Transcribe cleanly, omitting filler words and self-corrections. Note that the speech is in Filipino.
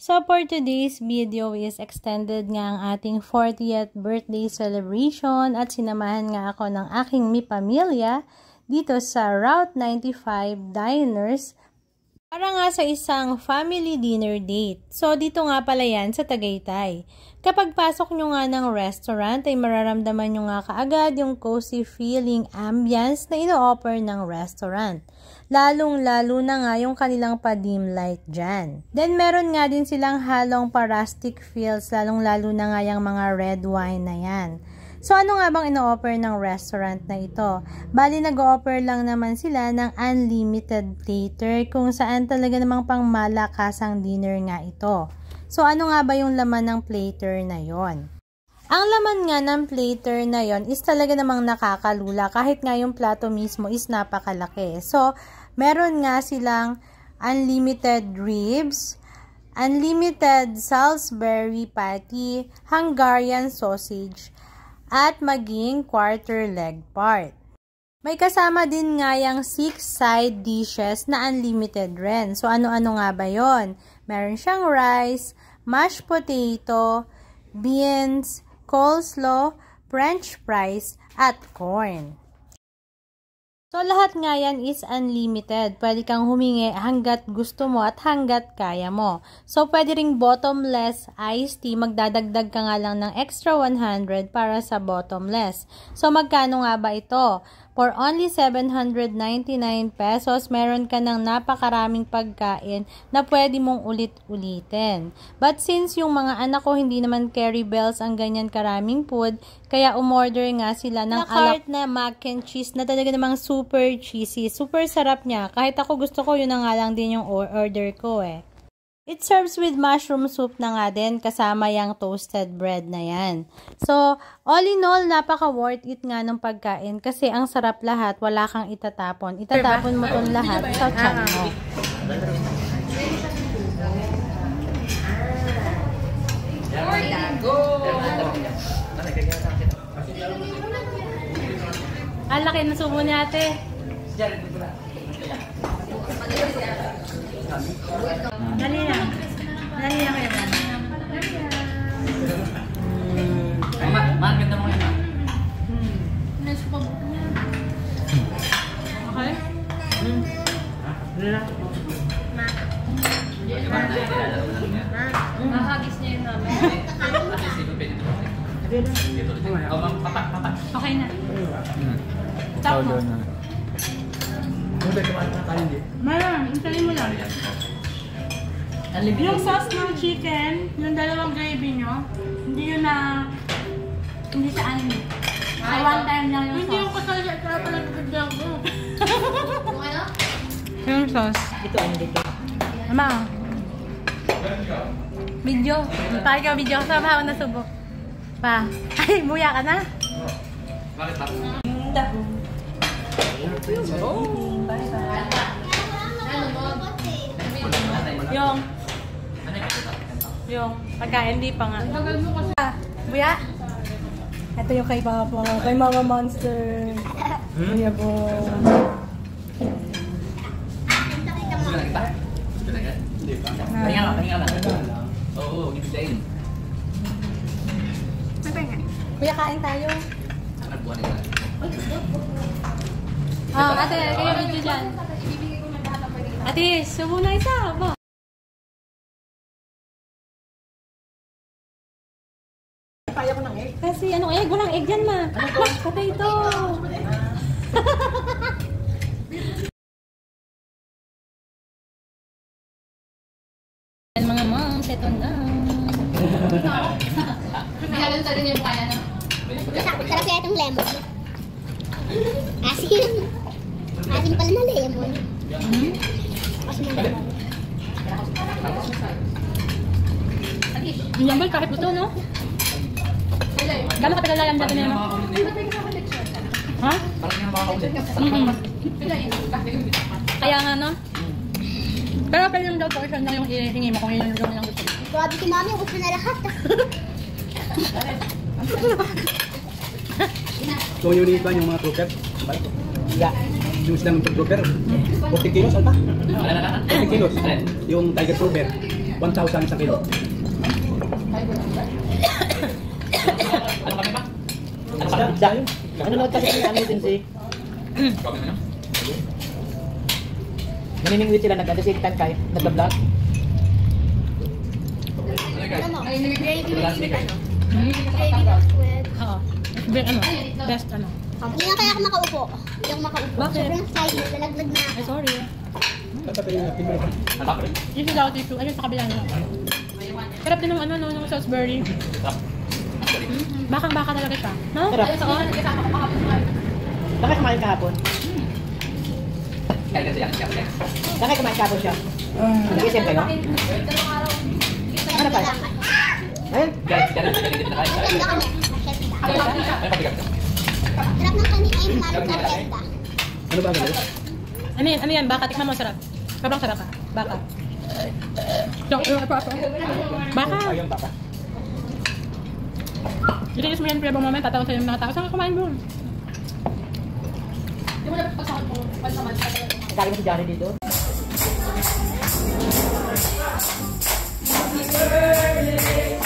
So for today's video is extended nga ang ating 40th birthday celebration at sinamahan nga ako ng aking pamilya dito sa Route 95 Diners para nga sa isang family dinner date. So dito nga pala yan sa Tagaytay. Kapag pasok nyo nga ng restaurant ay mararamdaman nyo nga kaagad yung cozy feeling ambience na ino-offer ng restaurant. Lalong-lalo na nga yung kanilang pa-dim light dyan. Then meron nga din silang halong pa-rustic feels, lalong-lalo na nga yung mga red wine na yan. So ano nga bang ino-offer ng restaurant na ito? Bali nag-offer lang naman sila ng unlimited platter kung saan talaga namang pang malakasang dinner nga ito. So ano nga ba yung laman ng platter na yon? Ang laman nga ng platter na yon is talaga namang nakakalula kahit nga yung plato mismo is napakalaki. So meron nga silang unlimited ribs, unlimited Salisbury patty, Hungarian sausage, at maging quarter leg part. May kasama din nga yung 6 side dishes na unlimited rin. So ano-ano nga ba yon? Meron siyang rice, mashed potato, beans, coleslaw, french fries, at corn. So, lahat nga yan is unlimited. Pwede kang humingi hanggat gusto mo at hanggat kaya mo. So, pwede ring bottomless iced tea. Magdadagdag ka nga lang ng extra 100 para sa bottomless. So, magkano nga ba ito? For only 799 pesos, meron ka ng napakaraming pagkain na pwede mong ulit-ulitin. But since yung mga anak ko hindi naman carry bells ang ganyan karaming food, kaya umorder nga sila ng alak na mac and cheese na talaga namang super cheesy. Super sarap niya. Kahit ako gusto ko, yun na nga lang din yung order ko eh. It serves with mushroom soup na nga din kasama yung toasted bread na yan. So, all in all, napaka worth it nga ng pagkain kasi ang sarap lahat, wala kang itatapon. Itatapon mo itong lahat sa tiyan mo. Ang laki na subo ni ate. Dali na. Dali na kayo. Maganda mo yun. Okay? Mahagis niya yun namin. Okay na. Stop mo. Mayroon, intalin mo lang. Yung sauce ng chicken, yung dalawang gravy nyo, hindi yun na, hindi sa anime. Sa one time lang yung sauce. Hindi yung kasal siya, kaya pala nagagdag ko. Yung ano? Yung sauce. Ito, ano dito? Ama. Video. Tayo ka video. Kasama ako na subok. Pa. Ay, buya ka na? Bakit pa? Yung pagkain, hindi pa nga. Buya? Ito yung kay Papa. Kay Mama Monster. Buya po. Pahinga lang. Oo, gibisayin. Kuya, kain tayo. Nagbuhan nila. Ate, kayo video dyan. Ate, subo na isa. Ba? Kaya ko ng egg. Kasi anong egg? Walang egg dyan, ma. Patay ito. Mga moms, ito na. Mahalan sa rin yung kaya na. Sarap kaya itong lemon. Asin. Asin pala na lemon. Asin na lemon. Yung yambal kahit buto, no? Gano'n katagal lang dati na naman? Ha? Parang yung makakaulit. Kaya nga, no? Pero pwede yung daw portion lang yung hihingi mo kung yun yung gusto mo. Grabe si Mami, gusto na lahat. So yung iba yung mga trooper, yung islang trooper, 40 kilos, alta? 40 kilos, yung tiger trooper. 1,000 isang kilo. Ano kami ba? Nanonood kasi ng agency. Kami na. Naniningwit sila nag-adesitan kahit nag-vlog. Ay, nilagay Last week ay. Oo. Best ano. Hindi na kaya ako makaupo. Hindi ako makaupo. Bakit? Sobrang side, lalaglag na ako. Ay, sorry. Tatapirin natin mo. Ang tapos rin. Yung sigaw tissue. Ayun sa kabila nila. Sarap din ng ano, ng Salisbury. Bakang-baka talaga siya. No? Sarap. Ayun, sige, nagkasama ko kahapon nga. Bakit kumain kahapon? Kaya kasi yan. Bakit kumain kahapon siya? Nag-isip kayo? Dalawang araw. Ano pa? Ayun. Kaya dito na kayo. Hindi kami. Ay, pabigat ka. Sarap ng kanin ay margarita. Ano ba ang Ano yan? Baka. Tikman mo, sarap. Sobrang sarap ka. Baka. Baka. Ayun, baka. Ilinis mo yan for ibang moment. Tatawag sa'yo yung mga tao. Saan ka kumain mo? Hindi mo na pasakot mo. Pansaman. Ang galing mo si Johnny dito. Happy birthday